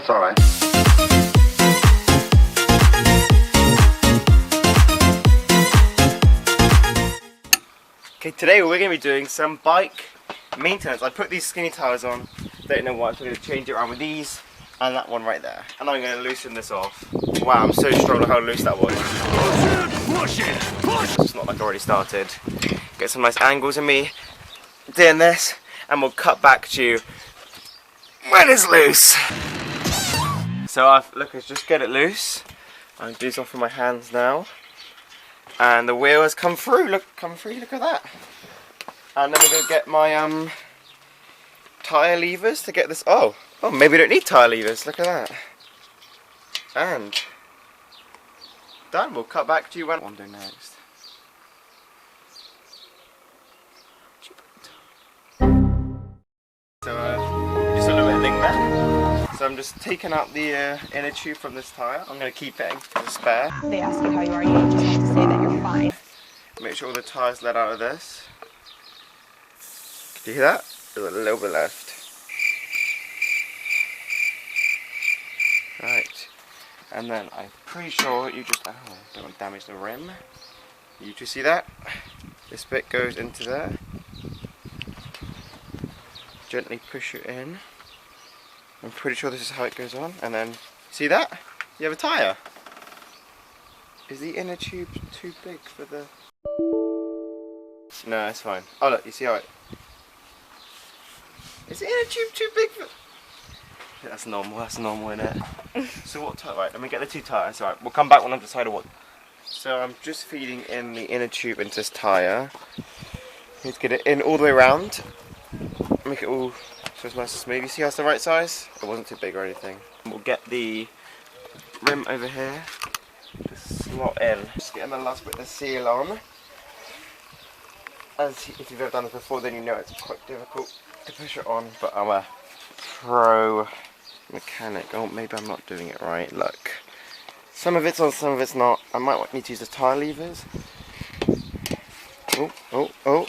That's alright. Okay, today we're going to be doing some bike maintenance. I put these skinny tyres on, don't know why, so we're going to change it around with these and that one right there. And I'm going to loosen this off. Wow, I'm so strong at how loose that was. Push it! Push it! It's not like I already started. Get some nice angles of me doing this, and we'll cut back to you when it's loose. So look, let's just get it loose. I'm do this off with my hands now. And the wheel has come through, look at that. And then we're going to get my tyre levers to get this, oh, maybe we don't need tyre levers, look at that. And done, we'll cut back to you when I'm doing next. So just a little bit of thing there. So I'm just taking out the inner tube from this tyre. I'm going to keep it as a spare. They ask you how you are, you just have to say that you're fine. Make sure all the tyres let out of this. Do you hear that? There's a little bit left. Right. And then I'm pretty sure you just, don't want to damage the rim. You just see that? This bit goes into there. Gently push it in. I'm pretty sure this is how it goes on. And then, see that? You have a tyre. Is the inner tube too big for the... No, it's fine. Oh look, you see how it... Is the inner tube too big for... Yeah, that's normal, isn't it? So what tyre? Right, let me get the two tyres. Alright, we'll come back when I've decided what... So I'm just feeding in the inner tube into this tyre. Need to get it in all the way around. Make it all so it's nice and smooth. You see how it's the right size? It wasn't too big or anything. We'll get the rim over here to slot in. Just getting the last bit of the seal on. As if you've ever done this before, then you know it's quite difficult to push it on, but I'm a pro mechanic. Oh, maybe I'm not doing it right. Look, some of it's on, some of it's not. I might need to use the tyre levers. Oh.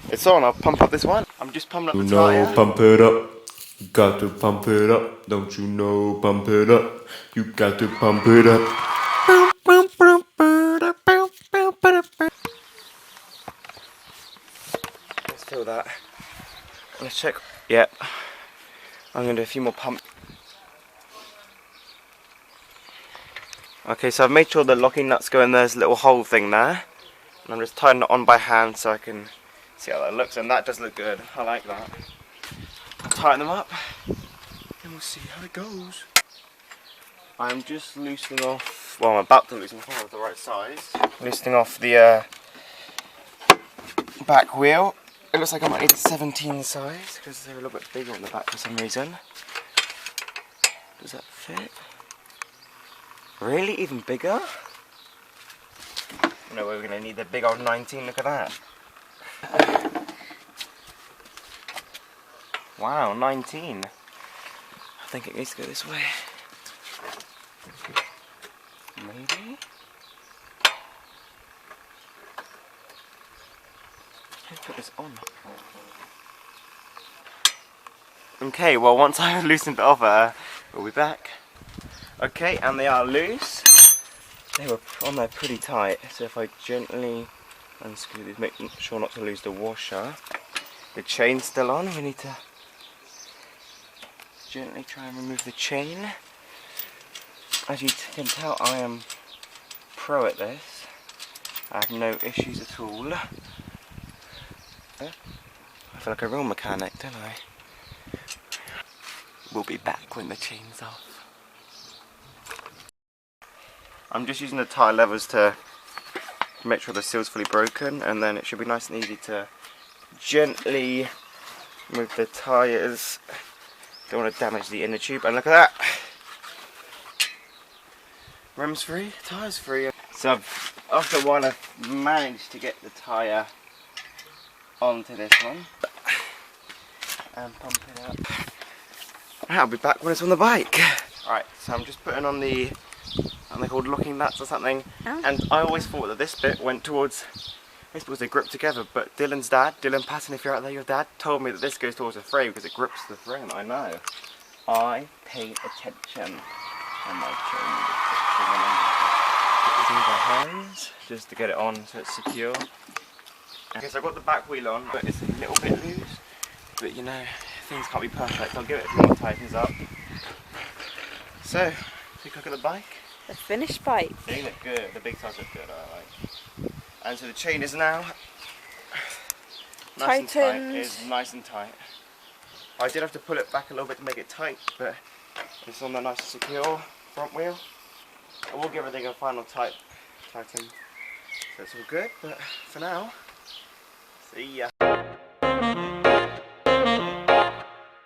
It's on, I'll pump up this one. I'm just pumping up the tyre. Pump it up. You got to pump it up. Don't you know, pump it up. You got to pump it up. Let's feel that. Let's check. Yep. I'm going to do a few more pumps. Okay, so I've made sure the locking nuts go in. There's a little hole thing there. And I'm just tying it on by hand so I can see how that looks, and that does look good. I like that. I'll tighten them up and we'll see how it goes. I'm just loosening off, well, I'm about to loosen off the right size. Loosening off the back wheel. It looks like I might need a 17 size because they're a little bit bigger on the back for some reason. Does that fit? Really? Even bigger? No way, we're going to need the big old 19, look at that. Wow, 19. I think it needs to go this way. Maybe? Let's put this on. Okay, well once I've loosened it off, we'll be back. Okay, and they are loose. They were on there pretty tight, so if I gently unscrew these, make sure not to lose the washer. The chain's still on, we need to gently try and remove the chain. As you can tell, I am pro at this. I have no issues at all. I feel like a real mechanic, don't I? We'll be back when the chain's off. I'm just using the tyre levers to make sure the seal's fully broken, and then it should be nice and easy to gently move the tyres. Don't want to damage the inner tube, and look at that! Rim's free, tyre's free. So after a while I've managed to get the tyre onto this one and pump it up. I'll be back when it's on the bike. Alright, so I'm just putting on the, aren't they called locking nuts or something? Oh. And I always thought that this bit went towards, I suppose they grip together, but Dylan's dad, Dylan Patton, if you're out there, your dad, told me that this goes towards the frame because it grips the frame. I know. I paid attention on my chain. Put this in the hose just to get it on so it's secure. Okay, so I've got the back wheel on, but it's a little bit loose. But you know, things can't be perfect. I'll give it a few more tightens up. So, take a look at the bike. The finished bike. They look good. The big tires look good. I like. And so the chain is now nice and tight. It's nice and tight. I did have to pull it back a little bit to make it tight, but it's on the nice and secure front wheel. And we'll give everything a final tighten. So it's all good. But for now, see ya.